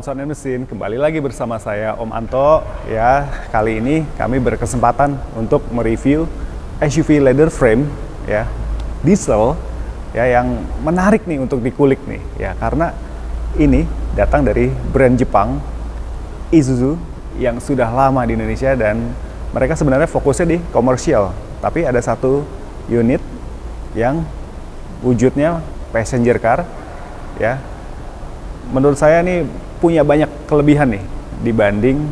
kawan Sound and Mesin, kembali lagi bersama saya Om Anto. Ya, kali ini kami berkesempatan untuk mereview SUV leather frame ya, diesel ya, yang menarik nih untuk dikulik nih ya, karena ini datang dari brand Jepang Isuzu yang sudah lama di Indonesia dan mereka sebenarnya fokusnya di komersial, tapi ada satu unit yang wujudnya passenger car ya. Menurut saya nih punya banyak kelebihan nih dibanding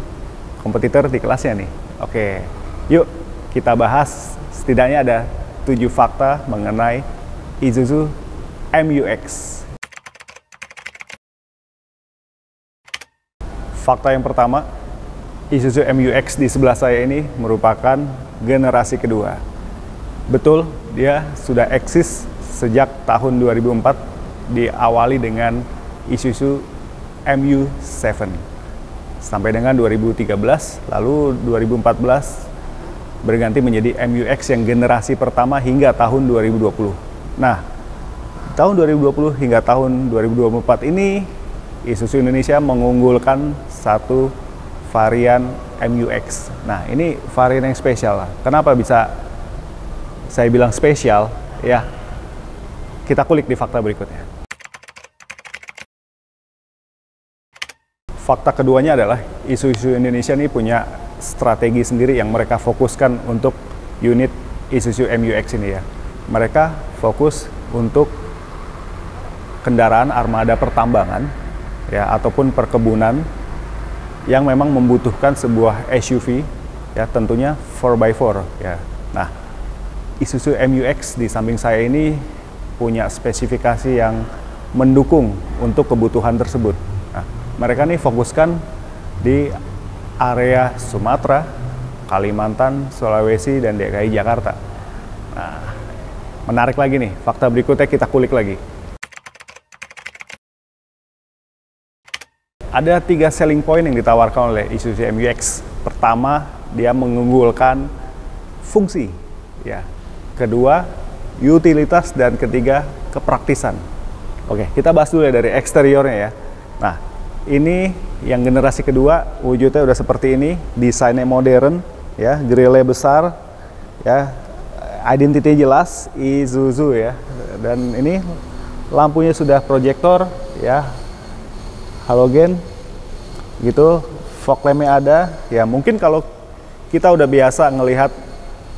kompetitor di kelasnya nih. Oke, yuk kita bahas setidaknya ada 7 fakta mengenai Isuzu MU-X. Fakta yang pertama, Isuzu MU-X di sebelah saya ini merupakan generasi kedua. Betul, dia sudah eksis sejak tahun 2004, diawali dengan Isuzu MU7 sampai dengan 2013, lalu 2014 berganti menjadi MU-X yang generasi pertama hingga tahun 2020. Nah, tahun 2020 hingga tahun 2024 ini Isuzu Indonesia mengunggulkan satu varian MU-X. Nah, ini varian yang spesial. Kenapa bisa saya bilang spesial? Ya, kita kulik di fakta berikutnya. Fakta keduanya adalah Isuzu Indonesia ini punya strategi sendiri yang mereka fokuskan untuk unit Isuzu MU-X ini ya. Mereka fokus untuk kendaraan armada pertambangan ya, ataupun perkebunan yang memang membutuhkan sebuah SUV ya, tentunya 4x4 ya. Nah, Isuzu MU-X di samping saya ini punya spesifikasi yang mendukung untuk kebutuhan tersebut. Nah, mereka nih fokuskan di area Sumatera, Kalimantan, Sulawesi, dan DKI Jakarta. Nah, menarik lagi nih, fakta berikutnya kita kulik lagi. Ada 3 selling point yang ditawarkan oleh Isuzu MU-X. Pertama, dia mengunggulkan fungsi, ya. Kedua, utilitas, dan ketiga, kepraktisan. Oke, kita bahas dulu ya dari eksteriornya ya. Nah, ini yang generasi kedua, wujudnya udah seperti ini, desainnya modern, ya, grille besar, ya, identity jelas, Isuzu ya, dan ini lampunya sudah proyektor, ya, halogen, gitu, fog lampnya ada, ya. Mungkin kalau kita udah biasa ngelihat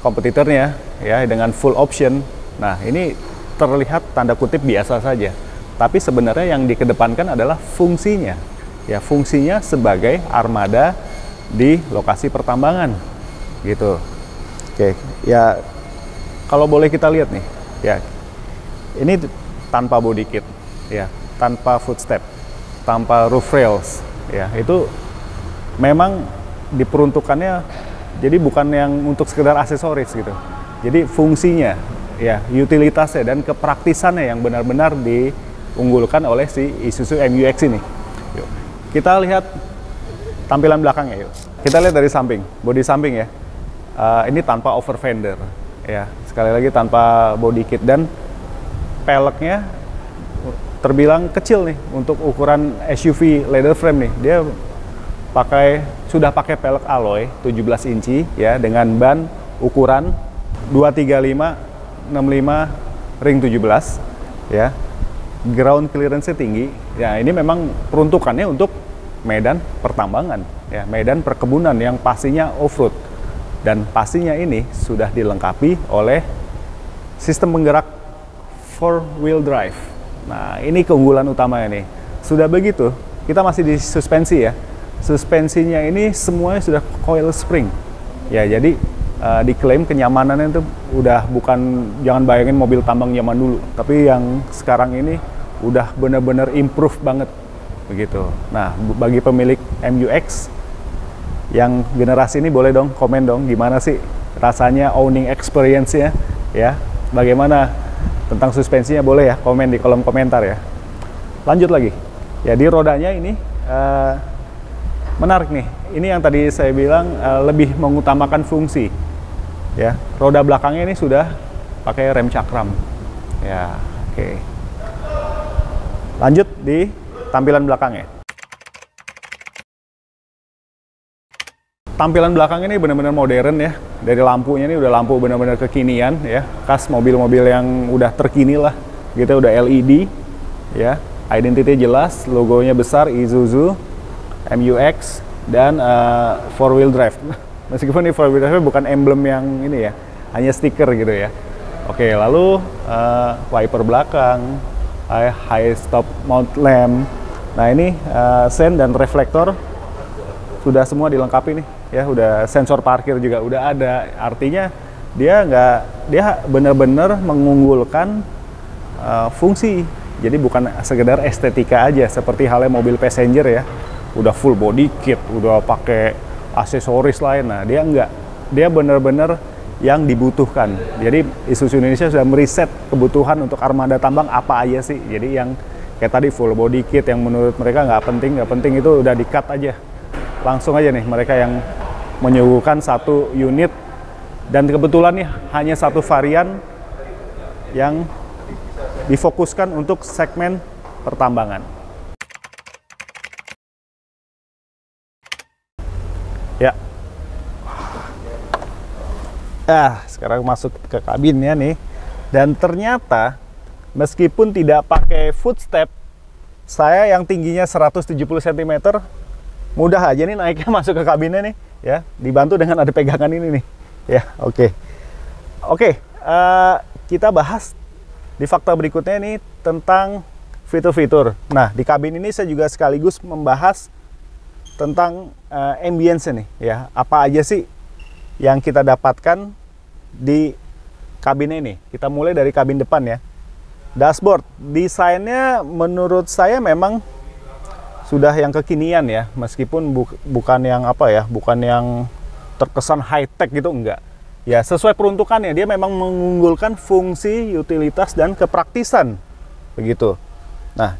kompetitornya, ya, dengan full option, nah ini terlihat tanda kutip biasa saja. Tapi sebenarnya yang dikedepankan adalah fungsinya. Ya, fungsinya sebagai armada di lokasi pertambangan. Gitu. Oke, ya kalau boleh kita lihat nih, ya. Ini tanpa body kit, ya, tanpa footstep, tanpa roof rails, ya. Itu memang diperuntukannya jadi bukan yang untuk sekedar aksesoris gitu. Jadi fungsinya, ya, utilitasnya dan kepraktisannya yang benar-benar diunggulkan oleh si Isuzu MU-X ini. Yuk, kita lihat tampilan belakangnya yuk. Kita lihat dari samping, bodi samping ya. Ini tanpa over fender, ya. Sekali lagi tanpa body kit dan peleknya terbilang kecil nih untuk ukuran SUV leather frame nih. Dia sudah pakai pelek alloy 17 inci ya, dengan ban ukuran 235/65 ring 17 ya. Ground clearance-nya tinggi. Ya, ini memang peruntukannya untuk medan pertambangan ya, medan perkebunan yang pastinya off-road. Dan pastinya ini sudah dilengkapi oleh sistem penggerak 4-wheel drive. Nah, ini keunggulan utamanya nih. Sudah begitu, kita masih di suspensi ya. Suspensinya ini semuanya sudah coil spring. Ya, jadi diklaim kenyamanannya itu udah bukan, jangan bayangin mobil tambang zaman dulu, tapi yang sekarang ini udah benar-benar improve banget begitu. Nah, bagi pemilik MU-X yang generasi ini boleh dong komen dong gimana sih rasanya owning experience-nya ya. Bagaimana tentang suspensinya, boleh ya komen di kolom komentar ya. Lanjut lagi. Ya, di rodanya ini menarik nih. Ini yang tadi saya bilang lebih mengutamakan fungsi. Ya, roda belakangnya ini sudah pakai rem cakram. Ya, oke. Lanjut di tampilan belakangnya. tampilan belakang ini benar-benar modern ya. Dari lampunya ini udah lampu benar-benar kekinian ya, khas mobil-mobil yang udah terkini lah. Gitu, udah LED ya. Identity jelas, logonya besar Isuzu MU-X dan 4-wheel drive. Meskipun ini 4-wheel drive bukan emblem yang ini ya, hanya stiker gitu ya. Oke, lalu wiper belakang, high stop mount lamp. Nah ini sen dan reflektor sudah semua dilengkapi nih ya, udah sensor parkir juga udah ada. Artinya dia benar-benar mengunggulkan fungsi. Jadi bukan sekedar estetika aja seperti halnya mobil passenger ya. Udah full body kit, udah pakai aksesoris lain. Nah, dia enggak. Dia benar-benar yang dibutuhkan. Jadi Isuzu Indonesia sudah meriset kebutuhan untuk armada tambang apa aja sih. Jadi yang kayak tadi full body kit yang menurut mereka nggak penting itu udah di-cut aja. Langsung aja nih mereka yang menyuguhkan satu unit dan kebetulan nih hanya satu varian yang difokuskan untuk segmen pertambangan. Ya. Sekarang masuk ke kabinnya nih. Dan ternyata meskipun tidak pakai footstep, saya yang tingginya 170 cm mudah aja nih naiknya masuk ke kabinnya nih ya, dibantu dengan ada pegangan ini nih ya. Oke, kita bahas di fakta berikutnya ini tentang fitur-fitur. Nah, di kabin ini saya juga sekaligus membahas tentang ambience nih ya, apa aja sih yang kita dapatkan di kabin ini. Kita mulai dari kabin depan ya. Dashboard desainnya menurut saya memang sudah yang kekinian ya, meskipun bukan yang apa ya, bukan yang terkesan high tech gitu, enggak. Ya, sesuai peruntukannya, dia memang mengunggulkan fungsi, utilitas dan kepraktisan. Begitu. Nah,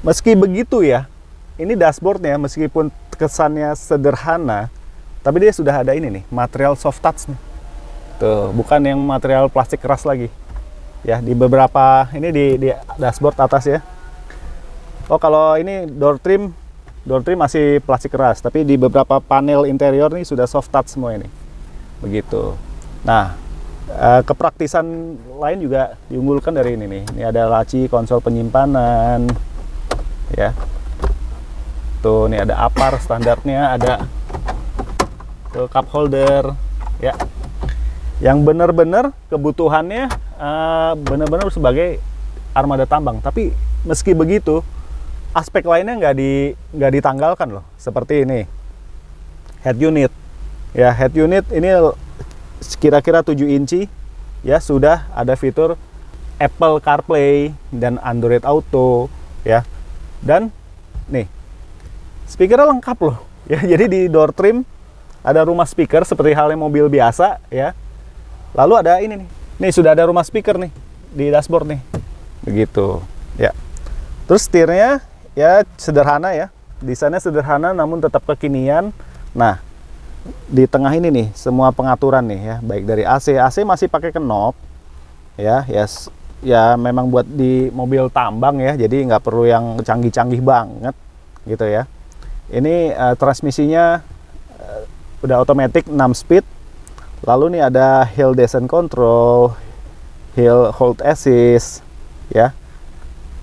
meski begitu ya, ini dashboardnya meskipun kesannya sederhana, tapi dia sudah ada ini nih, material soft touch nih. Tuh, bukan yang material plastik keras lagi. Ya, di beberapa ini di dashboard atas ya. Oh, kalau ini door trim masih plastik keras, tapi di beberapa panel interior nih sudah soft touch semua ini. Begitu. Nah, kepraktisan lain juga diunggulkan dari ini nih. Ini ada laci konsol penyimpanan. Ya. Tuh, ini ada apar standarnya, ada tuh cup holder ya. Yang benar-benar kebutuhannya benar-benar sebagai armada tambang. Tapi meski begitu, aspek lainnya nggak ditanggalkan loh. Seperti ini, head unit. Ya, head unit ini kira-kira 7 inci. Ya, sudah ada fitur Apple CarPlay dan Android Auto. Ya, dan nih, speakernya lengkap loh. Ya, jadi di door trim ada rumah speaker seperti halnya mobil biasa. Ya, lalu ada ini nih. Nih sudah ada rumah speaker nih di dashboard nih. Begitu. Ya. Terus setirnya ya sederhana ya, desainnya sederhana namun tetap kekinian. Nah, di tengah ini nih semua pengaturan nih ya, baik dari AC masih pakai knob ya, ya memang buat di mobil tambang ya, jadi nggak perlu yang canggih-canggih banget gitu ya. Ini transmisinya udah otomatis 6 speed. Lalu nih ada hill descent control, hill hold assist ya,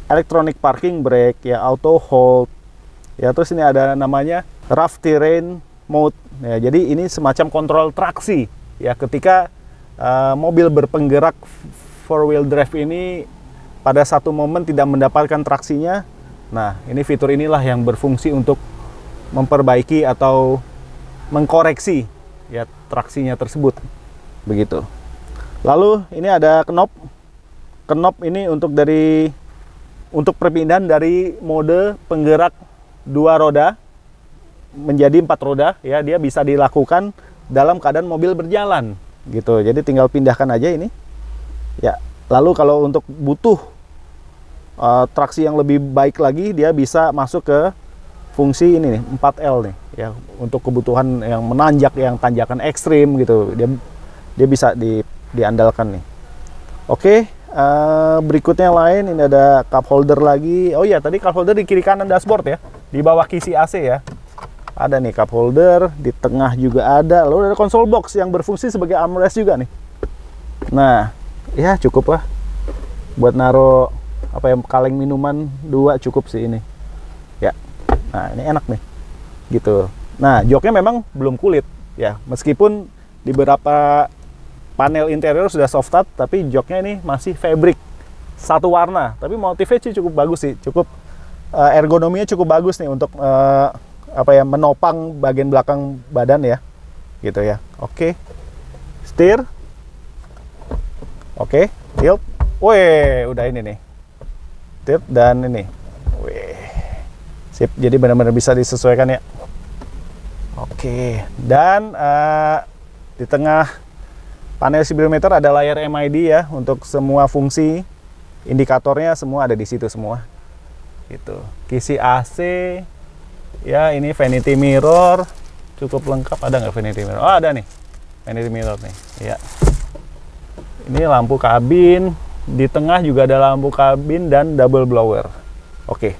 electronic parking brake ya, auto hold ya. Terus ini ada namanya rough terrain mode ya, jadi ini semacam kontrol traksi ya, ketika mobil berpenggerak 4-wheel drive ini pada satu momen tidak mendapatkan traksinya. Nah, ini fitur inilah yang berfungsi untuk memperbaiki atau mengkoreksi ya traksinya tersebut. Begitu. Lalu ini ada knob ini untuk perpindahan dari mode penggerak 2 roda menjadi 4 roda ya, dia bisa dilakukan dalam keadaan mobil berjalan gitu. Jadi tinggal pindahkan aja ini ya. Lalu kalau untuk butuh traksi yang lebih baik lagi, dia bisa masuk ke fungsi ini nih, 4L nih ya, untuk kebutuhan yang menanjak, yang tanjakan ekstrim gitu, dia bisa diandalkan nih. Oke, berikutnya lain, ini ada cup holder lagi. Oh iya, tadi cup holder di kiri kanan dashboard ya, di bawah kisi AC ya. Ada nih cup holder, di tengah juga ada. Lalu ada console box yang berfungsi sebagai armrest juga nih. Nah, ya cukup lah buat naruh apa ya, kaleng minuman 2 cukup sih ini. Ya. Nah, ini enak nih. Gitu. Nah, joknya memang belum kulit ya. Meskipun di beberapa panel interior sudah soft touch, tapi joknya ini masih fabric. Satu warna, tapi motifnya sih cukup bagus sih. Cukup ergonominya cukup bagus nih untuk apa ya, menopang bagian belakang badan ya, gitu ya. Oke, setir, oke, tilt, weh, udah ini nih, tilt dan ini, weh, sip. Jadi benar-benar bisa disesuaikan ya. Oke, dan di tengah panel speedometer ada layar MID ya untuk semua fungsi, indikatornya semua ada di situ semua. Gitu. Kisi AC. Ya, ini vanity mirror cukup lengkap. Ada nggak vanity mirror? Oh, ada nih vanity mirror nih ya. Ini lampu kabin, di tengah juga ada lampu kabin dan double blower. Oke,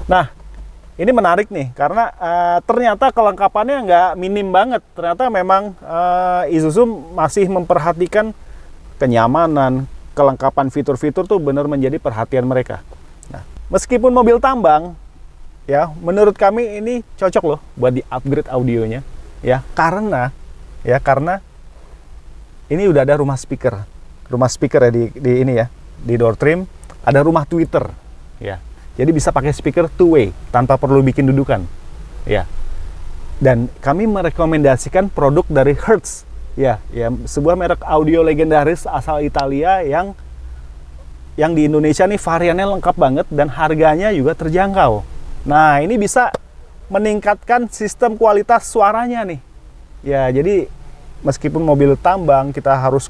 nah ini menarik nih karena ternyata kelengkapannya nggak minim banget. Ternyata memang Isuzu masih memperhatikan kenyamanan, kelengkapan fitur-fitur tuh benar menjadi perhatian mereka. Nah, meskipun mobil tambang ya, menurut kami ini cocok loh buat di-upgrade audionya ya, karena ini udah ada rumah speaker ya di ini ya, di door trim ada rumah tweeter ya. Jadi bisa pakai speaker two-way tanpa perlu bikin dudukan ya. Dan kami merekomendasikan produk dari Hertz ya, sebuah merek audio legendaris asal Italia yang di Indonesia nih variannya lengkap banget dan harganya juga terjangkau. Nah, ini bisa meningkatkan sistem kualitas suaranya nih. Ya, jadi meskipun mobil tambang kita harus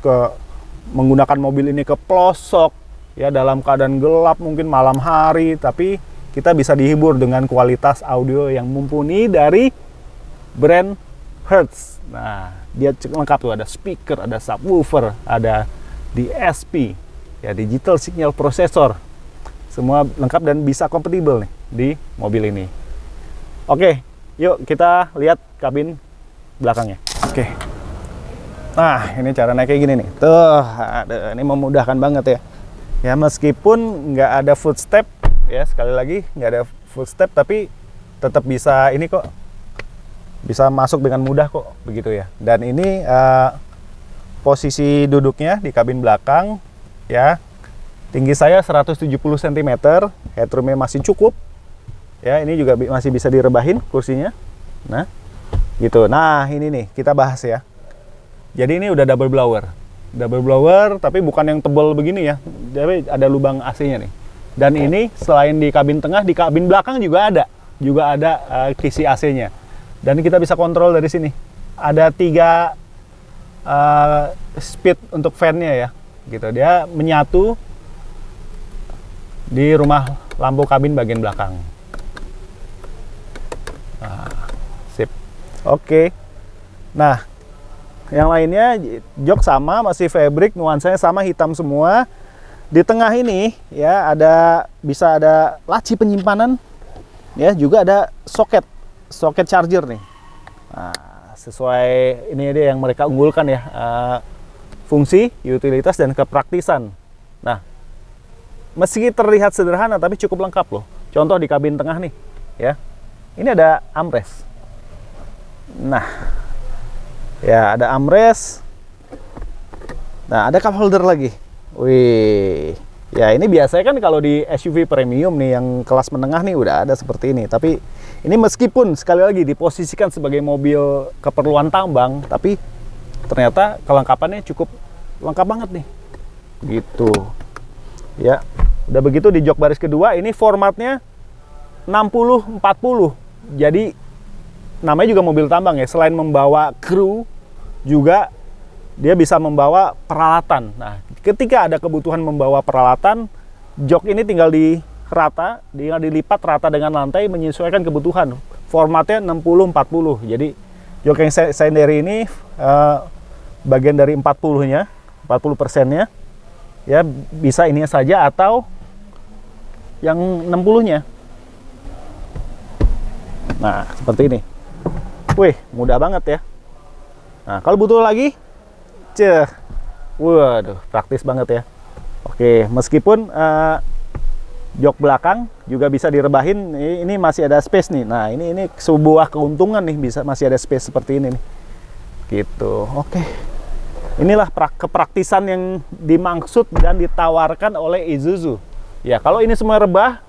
menggunakan mobil ini ke pelosok ya, dalam keadaan gelap mungkin malam hari, tapi kita bisa dihibur dengan kualitas audio yang mumpuni dari brand Hertz. Nah, dia lengkap tuh, ada speaker, ada subwoofer, ada DSP, ya digital signal processor. Semua lengkap dan bisa kompatibel nih di mobil ini. Oke, yuk kita lihat kabin belakangnya. Oke. Nah, ini cara naik kayak gini nih. Tuh, ini memudahkan banget ya. Ya, meskipun nggak ada footstep, ya sekali lagi nggak ada footstep, tapi tetap bisa ini kok, bisa masuk dengan mudah kok, begitu ya. Dan ini posisi duduknya di kabin belakang, ya. Tinggi saya 170 cm, headroomnya masih cukup. Ya, ini juga masih bisa direbahin kursinya. Nah, gitu. Nah, ini nih kita bahas ya. Jadi ini udah double blower, tapi bukan yang tebal begini ya. Jadi ada lubang AC-nya nih. Dan ini selain di kabin tengah, di kabin belakang juga ada kisi AC-nya. Dan kita bisa kontrol dari sini. Ada 3 speed untuk fan-nya ya. Gitu. Dia menyatu di rumah lampu kabin bagian belakang. Nah, sip. Oke. Nah, yang lainnya jok sama, masih fabric, nuansanya sama, hitam semua. Di tengah ini ya bisa ada laci penyimpanan, ya juga ada soket charger nih. Nah, sesuai ini dia yang mereka unggulkan ya, fungsi, utilitas dan kepraktisan. Nah, meski terlihat sederhana tapi cukup lengkap loh. Contoh di kabin tengah nih, ya. Ini ada armrest. Nah, ya ada armrest. Nah, ada cup holder lagi. Wih, ya ini biasanya kan kalau di SUV premium nih yang kelas menengah nih udah ada seperti ini. Tapi ini meskipun sekali lagi diposisikan sebagai mobil keperluan tambang, tapi ternyata kelengkapannya cukup lengkap banget nih. Gitu. Ya, udah begitu di jok baris kedua ini formatnya 60-40. Jadi namanya juga mobil tambang ya. Selain membawa kru, juga dia bisa membawa peralatan. Nah, ketika ada kebutuhan membawa peralatan, jok ini tinggal dilipat rata dengan lantai menyesuaikan kebutuhan. Formatnya 60-40. Jadi jok yang sendiri ini bagian dari 40-nya, 40%-nya ya bisa ini saja atau yang 60-nya. Nah, seperti ini. Wih, mudah banget ya. Nah, kalau butuh lagi, waduh, praktis banget ya. Oke, meskipun jok belakang juga bisa direbahin, ini masih ada space nih. Nah, ini sebuah keuntungan nih, bisa masih ada space seperti ini nih. Gitu. Oke. Inilah kepraktisan yang dimaksud dan ditawarkan oleh Isuzu. Ya, kalau ini semua rebah,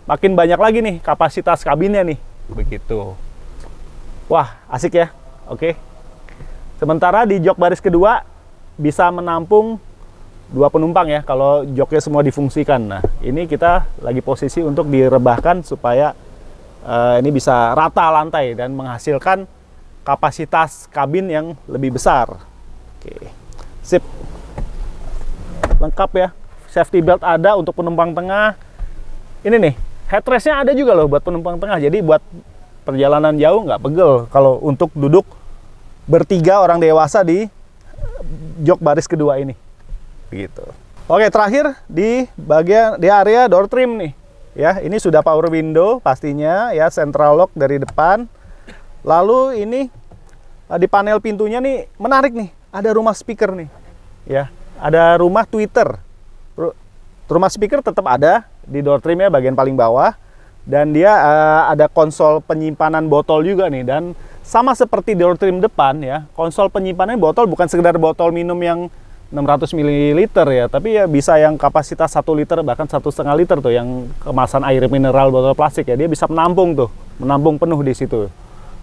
makin banyak lagi nih kapasitas kabinnya nih. Begitu. Wah, asik ya. Oke. Sementara di jok baris kedua bisa menampung 2 penumpang ya, kalau joknya semua difungsikan. Nah, ini kita lagi posisi untuk direbahkan supaya ini bisa rata lantai dan menghasilkan kapasitas kabin yang lebih besar. Oke, sip. Lengkap ya. Safety belt ada untuk penumpang tengah. Ini nih, headrestnya ada juga loh buat penumpang tengah. Jadi buat perjalanan jauh nggak pegel kalau untuk duduk bertiga orang dewasa di jok baris kedua ini. Begitu. Oke, terakhir di area door trim nih. Ya, ini sudah power window pastinya ya, central lock dari depan. Lalu ini di panel pintunya nih menarik nih, ada rumah speaker nih. Ya, ada rumah tweeter. Rumah speaker tetap ada di door trimnya bagian paling bawah, dan dia ada konsol penyimpanan botol juga nih. Dan sama seperti door trim depan ya, konsol penyimpanan botol bukan sekedar botol minum yang 600 ml ya, tapi ya bisa yang kapasitas 1 liter bahkan 1,5 liter tuh, yang kemasan air mineral botol plastik ya, dia bisa menampung tuh, menampung penuh di situ.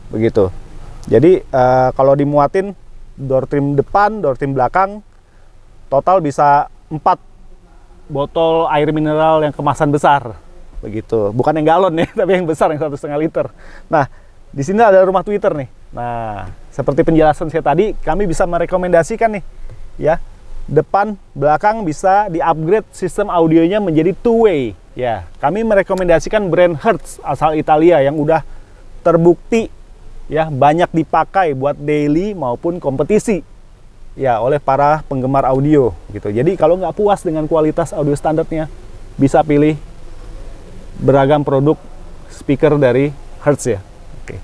Begitu. Jadi kalau dimuatin door trim depan, door trim belakang, total bisa 4 botol air mineral yang kemasan besar. Begitu. Bukan yang galon ya, tapi yang besar yang 1,5 liter. Nah, di sini ada rumah tweeter nih. Nah, seperti penjelasan saya tadi, kami bisa merekomendasikan nih ya, depan belakang bisa di-upgrade sistem audionya menjadi two-way. Ya, kami merekomendasikan brand Hertz asal Italia yang udah terbukti ya banyak dipakai buat daily maupun kompetisi ya oleh para penggemar audio gitu. Jadi kalau nggak puas dengan kualitas audio standarnya, bisa pilih beragam produk speaker dari Hertz ya. Oke.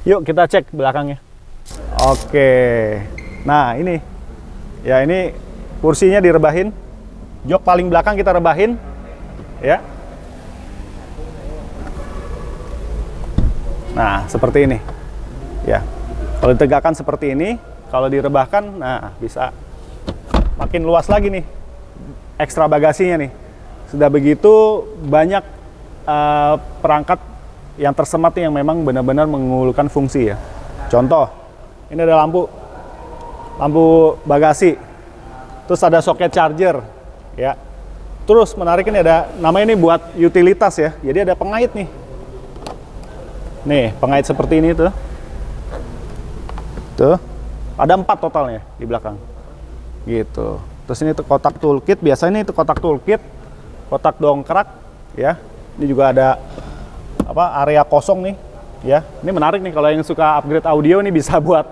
Yuk kita cek belakangnya. Oke. Nah, ini ya, ini kursinya direbahin. Jok paling belakang kita rebahin ya. Nah, seperti ini. Ya. Kalau ditegakkan seperti ini, kalau direbahkan, nah bisa makin luas lagi nih ekstra bagasinya nih. Sudah begitu banyak perangkat yang tersemat nih yang memang benar-benar mengunggulkan fungsi ya. Contoh, ini ada lampu bagasi. Terus ada soket charger ya. Terus menarik ini ada namanya ini buat utilitas ya. Jadi ada pengait nih. Nih, pengait seperti ini tuh. Tuh. Ada 4 totalnya di belakang. Gitu. Terus ini tuh kotak toolkit, biasanya itu kotak toolkit, kotak dongkrak ya. Ini juga ada area kosong nih ya. Ini menarik nih kalau yang suka upgrade audio nih, bisa buat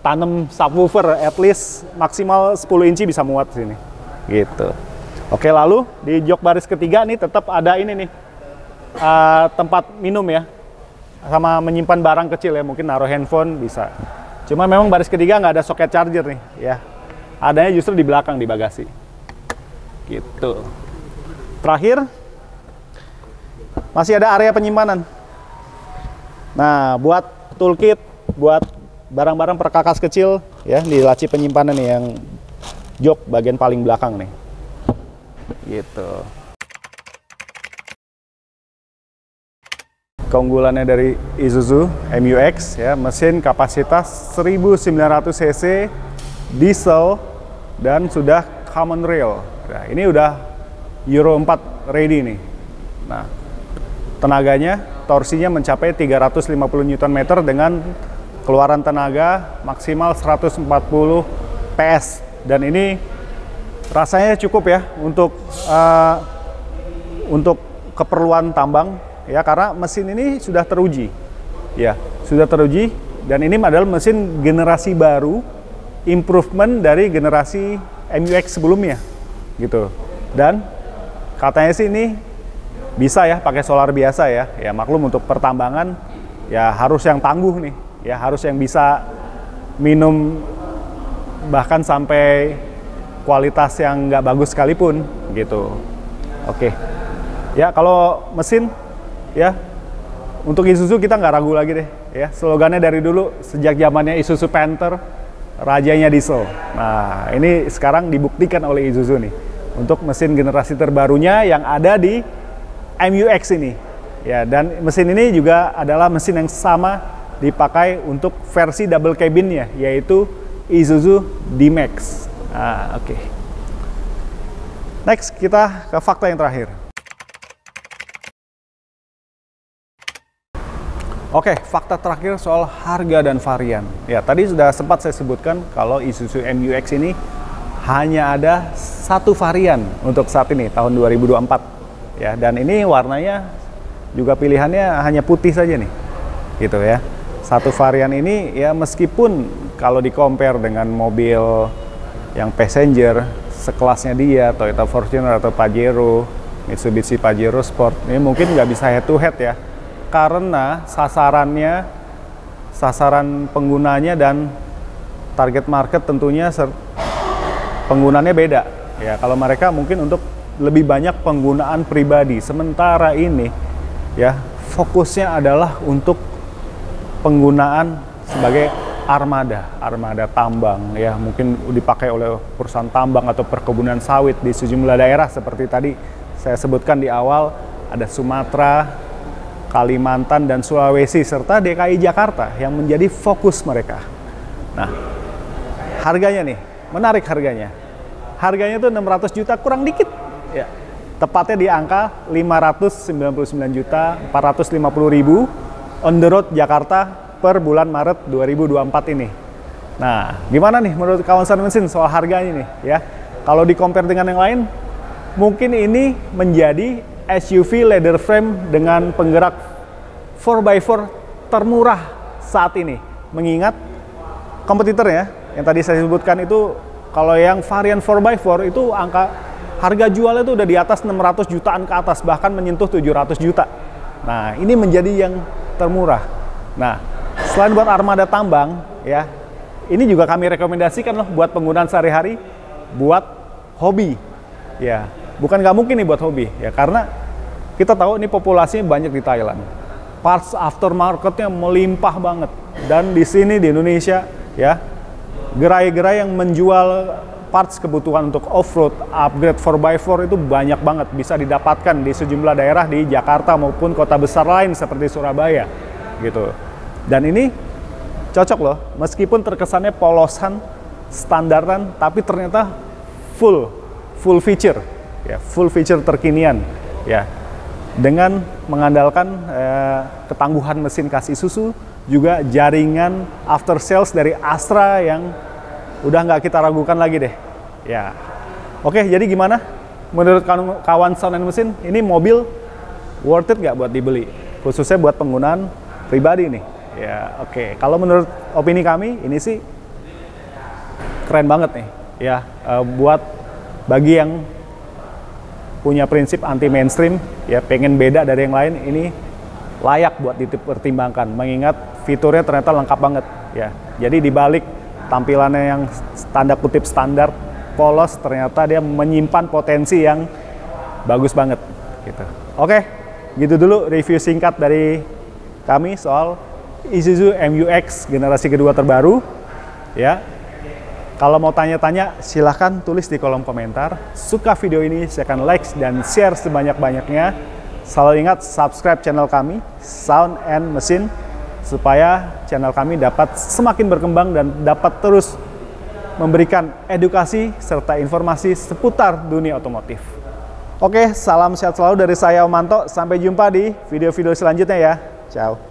tanam subwoofer, at least maksimal 10 inci bisa muat sini. Gitu. Oke, lalu di jok baris ketiga nih tetap ada ini nih. Tempat minum ya. Sama menyimpan barang kecil ya, mungkin naruh handphone bisa. Cuma memang baris ketiga nggak ada soket charger nih ya. Adanya justru di belakang di bagasi. Gitu. Terakhir masih ada area penyimpanan. Nah, buat toolkit, buat barang-barang perkakas kecil ya, di laci penyimpanan nih yang jok bagian paling belakang nih. Gitu. Keunggulannya dari Isuzu MU-X ya, mesin kapasitas 1900 cc, diesel, dan sudah common rail. Nah, ini udah Euro 4 ready nih. Nah, tenaganya, torsinya mencapai 350 Nm dengan keluaran tenaga maksimal 140 PS. Dan ini rasanya cukup ya untuk keperluan tambang. Ya, karena mesin ini sudah teruji. Ya, sudah teruji, dan ini adalah mesin generasi baru, improvement dari generasi MU-X sebelumnya. Gitu. Dan katanya sih ini bisa ya pakai solar biasa ya. Ya maklum untuk pertambangan ya harus yang tangguh nih. ya harus yang bisa minum bahkan sampai kualitas yang nggak bagus sekalipun gitu. Oke, ya kalau mesin ya untuk Isuzu kita nggak ragu lagi deh ya, slogannya dari dulu sejak zamannya Isuzu Panther, rajanya diesel. Nah ini sekarang dibuktikan oleh Isuzu nih untuk mesin generasi terbarunya yang ada di MU-X ini ya, dan mesin ini juga adalah mesin yang sama dipakai untuk versi double cabinnya, yaitu Isuzu D-Max. Nah, oke. Next kita ke fakta yang terakhir. Oke, fakta terakhir soal harga dan varian. Ya, tadi sudah sempat saya sebutkan kalau Isuzu MU-X ini hanya ada satu varian untuk saat ini tahun 2024. Ya, dan ini warnanya juga pilihannya hanya putih saja nih. Gitu ya. Satu varian ini ya meskipun kalau di-compare dengan mobil yang passenger sekelasnya dia, Toyota Fortuner atau Pajero, Mitsubishi Pajero Sport, ini mungkin nggak bisa head to head ya. Karena sasaran penggunanya dan target market tentunya penggunaannya beda. Ya, kalau mereka mungkin untuk lebih banyak penggunaan pribadi, sementara ini ya fokusnya adalah untuk penggunaan sebagai armada tambang ya, mungkin dipakai oleh perusahaan tambang atau perkebunan sawit di sejumlah daerah seperti tadi saya sebutkan di awal, ada Sumatera, Kalimantan dan Sulawesi serta DKI Jakarta yang menjadi fokus mereka. Nah, harganya nih, menarik harganya. Harganya tuh 600 juta kurang dikit ya. Tepatnya di angka 599.450.000 on the road Jakarta per bulan Maret 2024 ini. Nah, gimana nih menurut kawan Sun Mesin soal harganya nih ya? Kalau di-compare dengan yang lain, mungkin ini menjadi SUV leather frame dengan penggerak 4x4 termurah saat ini. Mengingat kompetitor ya, yang tadi saya sebutkan itu, kalau yang varian 4x4 itu harga jualnya itu udah di atas 600 jutaan ke atas, bahkan menyentuh 700 juta. Nah, ini menjadi yang termurah. Nah, selain buat armada tambang ya, ini juga kami rekomendasikan loh buat penggunaan sehari-hari, buat hobi ya. Bukan nggak mungkin nih buat hobi ya, karena kita tahu ini populasinya banyak di Thailand. Parts aftermarketnya melimpah banget, dan di sini di Indonesia ya, gerai-gerai yang menjual parts kebutuhan untuk off-road, upgrade 4x4 itu banyak banget, bisa didapatkan di sejumlah daerah di Jakarta maupun kota besar lain seperti Surabaya gitu. Dan ini cocok loh, meskipun terkesannya polosan, standaran, tapi ternyata full feature ya, full feature terkinian ya, dengan mengandalkan ketangguhan mesin khas Isuzu, juga jaringan after sales dari Astra yang udah nggak kita ragukan lagi deh ya. Oke, jadi gimana menurut kawan Sound & Mesin, ini mobil worth it nggak buat dibeli, khususnya buat penggunaan pribadi nih ya? Oke, kalau menurut opini kami ini sih keren banget nih ya, buat bagi yang punya prinsip anti mainstream ya, pengen beda dari yang lain, ini layak buat dipertimbangkan, mengingat fiturnya ternyata lengkap banget ya. Jadi dibalik tampilannya yang tanda kutip standar, polos, ternyata dia menyimpan potensi yang bagus banget gitu. Oke, gitu dulu review singkat dari kami soal Isuzu MU-X generasi kedua terbaru ya. Kalau mau tanya-tanya silahkan tulis di kolom komentar. Suka video ini silahkan like dan share sebanyak-banyaknya. Selalu ingat subscribe channel kami Sound & Mesin, supaya channel kami dapat semakin berkembang dan dapat terus memberikan edukasi serta informasi seputar dunia otomotif. Oke, salam sehat selalu dari saya Omanto. Sampai jumpa di video-video selanjutnya ya. Ciao.